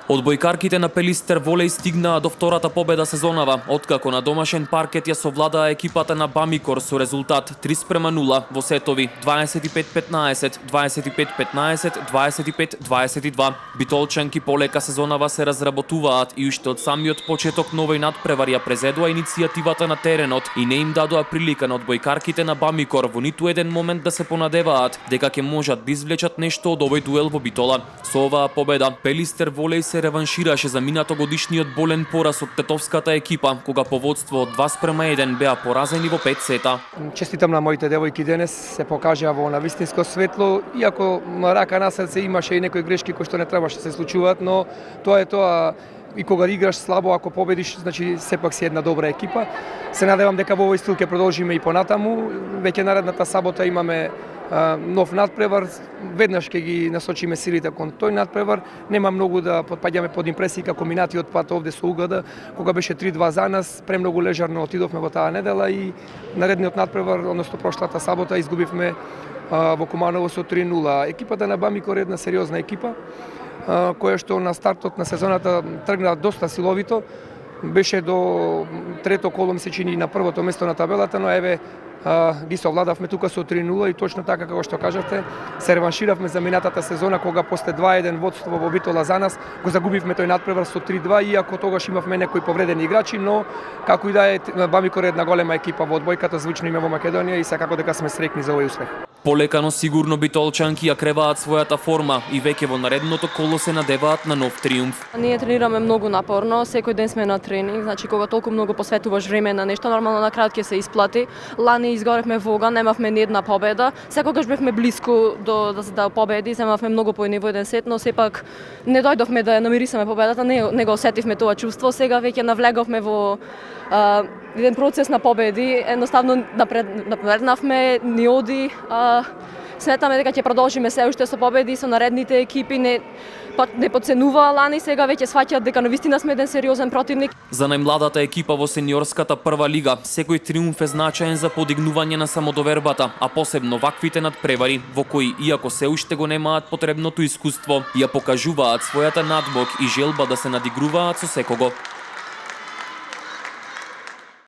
Одбојкарките на Пелистер Волеј стигнаа до втората победа сезонава, откако на домашен паркет ја совладаа екипата на Бамикор со резултат 3:0 во сетови 25-15, 25-15, 25-22. Битолчанки полека сезонава се разработуваат и уште од самиот почеток новој надпревар ја презедоа иницијативата на теренот и не им дадоа прилика на одбојкарките на Бамикор во ниту еден момент да се понадеваат дека ќе можат да извлечат нешто од овој дуел во Битола. Со оваа победа Пелистер Волеј се реваншираше за минатогодишниот болен пораз од тетовската екипа, кога по водство од 2:1 беа поразени во 5 сета. Честитам на моите девојки денес, се покажаа во навистинско светло, иако рака на срце имаше и некои грешки кои што не требаше да се случуваат, но тоа е тоа. И кога играш слабо, ако победиш, значи сепак си една добра екипа. Се надевам дека во овој стил ќе продолжиме и понатаму. Веќе наредната сабота имаме нов надпревар, веднаш ќе ги насочиме силите кон тој надпревар. Нема многу да потпаѓаме под импресии како минатиот пат овде со УГД, кога беше 3-2 за нас, премногу лежарно отидовме во таа недела и наредниот надпревар, односно прошлата сабота, изгубивме во Куманово со 3-0. Екипата на Бамикор е една сериозна екипа, која што на стартот на сезоната тргна доста силовито. Беше до трето коло, ми се чини, на првото место на табелата, но еве ги совладавме тука со 3-0 и точно така како што кажавте, се реванширавме за минатата сезона кога после 2-1 водство во Битола за нас го загубивме тој надпревар со 3-2, иако тогаш имавме некои повредени играчи, но како и да е, Бамикор е една голема екипа во одбојката, звично име во Македонија и секако дека сме среќни за овој успех. Полека но сигурно битолчанки ја креваат својата форма и веќе во наредното коло се надеваат на нов триумф. Ние тренираме многу напорно, секој ден сме на тренинг, значи кога толку многу посветуваш време на нешто, нормално на крај ќе се исплати. Лани изгоревме во Оган, немавме ни една победа. Секогаш бевме блиску да победи, земавме многу поени во еден сет, но сепак не дојдовме да ја намирисаме победата, не го осетивме тоа чувство. Сега веќе навлеговме во еден процес на победи, едноставно напреднавме, ни оди. Сметаме дека ќе продолжиме се уште со победи со наредните екипи, не потценуваа Лани, сега веќе сваќаат дека навистина сме еден сериозен противник. За најмладата екипа во сениорската прва лига, секој триумф е значаен за подигнување на самодовербата, а посебно ваквите надпревари, во кои, иако се уште го немаат потребното искуство, ја покажуваат својата надмог и желба да се надигруваат со секого.